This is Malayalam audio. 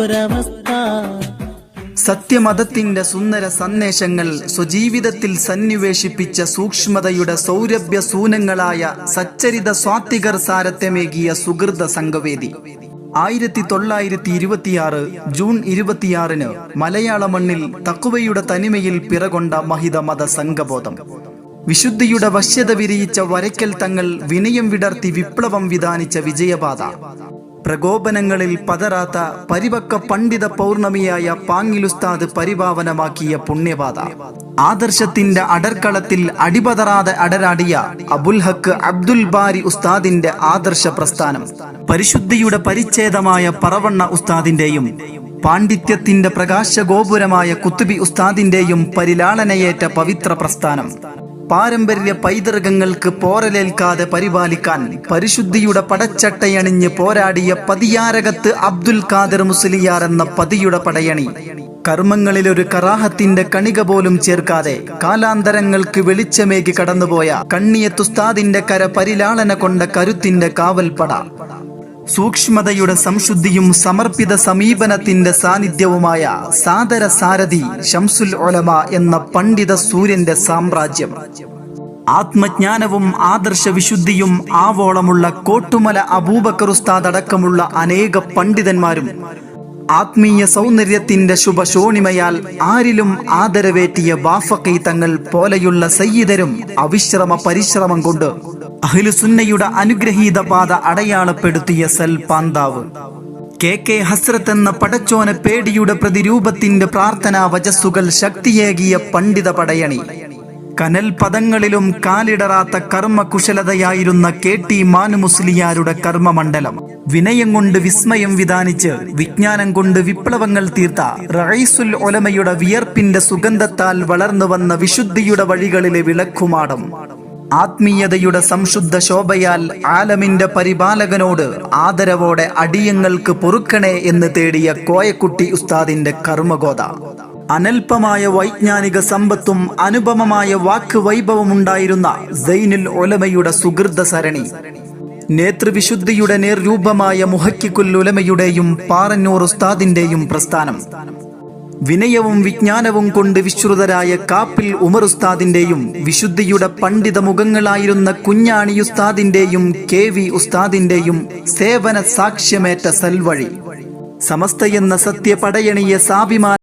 വല്ലാത്തൊരവസ്ഥ. സത്യമതത്തിന്റെ സുന്ദര സന്ദേശങ്ങൾ സ്വജീവിതത്തിൽ സന്നിവേശിപ്പിച്ച സൂക്ഷ്മതയുടെ സൗരഭ്യ സൂനങ്ങളായ സച്ചരിത സ്വാത്വികർ സാരഥ്യമേകിയ സുഹൃത സംഘവേദി 1926 ജൂൺ 26 മലയാള മണ്ണിൽ തഖ്വയുടെ തനിമയിൽ പിറകൊണ്ട മഹിത മത സംഘബോധം. വിശുദ്ധിയുടെ വശ്യത വിരിയിച്ച വരയ്ക്കൽ തങ്ങൾ വിനയം വിടർത്തി വിപ്ലവം വിധാനിച്ച വിജയപാത. പ്രകോപനങ്ങളിൽ പതറാത്ത പരിപക്വ പണ്ഡിത പൗർണമിയായ പാങ്ങിലുസ്താദ് പരിപാവനമാക്കിയ പുണ്യപാത. ആദർശത്തിന്റെ അടർക്കളത്തിൽ അടിപതറാതെ അടരാടിയ അബുൽ ഹക്ക് അബ്ദുൽ ബാരി ഉസ്താദിന്റെ ആദർശ പ്രസ്ഥാനം. പരിശുദ്ധിയുടെ പരിച്ഛേദമായ പറവണ്ണ ഉസ്താദിന്റെയും പാണ്ഡിത്യത്തിന്റെ പ്രകാശഗോപുരമായ കുത്തുബി ഉസ്താദിന്റെയും പരിലാളനയേറ്റ പവിത്ര പ്രസ്ഥാനം. പാരമ്പര്യ പൈതൃകങ്ങൾക്ക് പോറലേൽക്കാതെ പരിപാലിക്കാൻ പരിശുദ്ധിയുടെ പടച്ചട്ടയണിഞ്ഞ് പോരാടിയ പതിയാരകത്ത് അബ്ദുൽ ഖാദിർ മുസ്ലിയാർ എന്ന പതിയുടെ പടയണി. കർമ്മങ്ങളിലൊരു കറാഹത്തിന്റെ കണിക പോലും ചേർക്കാതെ കാലാന്തരങ്ങൾക്ക് വെളിച്ചമേകി കടന്നുപോയ കണ്ണിയത്തുസ്താദിന്റെ കര പരിലാളന കൊണ്ട കരുത്തിന്റെ കാവൽപ്പട. സൂക്ഷ്മതയുടെ സംശുദ്ധിയും സമർപ്പിത സമീപനത്തിന്റെ സാന്നിധ്യവുമായ സാദര സാരഥി ശംസുൽ ഉലമ എന്ന പണ്ഡിത സൂര്യന്റെ സാമ്രാജ്യം. ആത്മജ്ഞാനവും ആദർശ വിശുദ്ധിയും ആവോളമുള്ള കോട്ടുമല അബൂബക്കർ ഉസ്താദ് അടക്കമുള്ള അനേക പണ്ഡിതന്മാരും ആത്മീയ സൗന്ദര്യത്തിന്റെ ശുഭശോണിമയാൽ ആരിലും ആദരവേറ്റിയ ബാഫഖി തങ്ങൾ പോലെയുള്ള സയ്യിദരും അവിശ്രമ പരിശ്രമം കൊണ്ട് അഹ്ലുസുന്നയുടെ അനുഗ്രഹീത പാത അടയാളപ്പെടുത്തിയ സൽപാന്താവ്. കെ ഹസ്രത്ത് എന്ന പടച്ചോന പേടിയുടെ പ്രതിരൂപത്തിന്റെ പ്രാർത്ഥനാ വചസ്സുകൾ ശക്തിയേകിയ പണ്ഡിത പടയണി. കനൽ പദങ്ങളിലും കാലിടറാത്ത കർമ്മകുശലതയായിരുന്ന KT മാനു മുസ്ലിയാരുടെ കർമ്മമണ്ഡലം. വിനയം കൊണ്ട് വിസ്മയം വിധാനിച്ച് വിജ്ഞാനം കൊണ്ട് വിപ്ലവങ്ങൾ തീർത്ത റഈസുൽ ഉലമയുടെ വിയർപ്പിന്റെ സുഗന്ധത്താൽ വളർന്നു വന്ന വിശുദ്ധിയുടെ വഴികളിലെ വിളക്കുമാടം. ആത്മീയതയുടെ സംശുദ്ധ ശോഭയാൽ ആലമിന്റെ പരിപാലകനോട് ആദരവോടെ അടിയങ്ങൾക്ക് പൊറുക്കണേ എന്ന് തേടിയ കോയക്കുട്ടി ഉസ്താദിന്റെ കർമ്മഗോത. അനൽപമായ വൈജ്ഞാനിക സമ്പത്തും അനുപമമായ വാക്ക് വൈഭവമുണ്ടായിരുന്ന സൈനുൽ ഉലമയുടെ സുഹൃത സരണി. നേതൃവിശുദ്ധിയുടെ നേർരൂപമായ മുഹക്കിക്കുൽ ഉലമയുടെയും പാറന്നൂർ ഉസ്താദിന്റെയും പ്രസ്ഥാനം. വിനയവും വിജ്ഞാനവും കൊണ്ട് വിശ്രുതരായ കാപ്പിൽ ഉമർ ഉസ്താദിന്റെയും വിശുദ്ധിയുടെ പണ്ഡിത മുഖങ്ങളായിരുന്ന കുഞ്ഞാണി ഉസ്താദിന്റെയും KV ഉസ്താദിന്റെയും സേവന സാക്ഷ്യമേറ്റ സൽവഴി. സമസ്തയെന്ന സത്യപടയണിയെ സാഭിമാന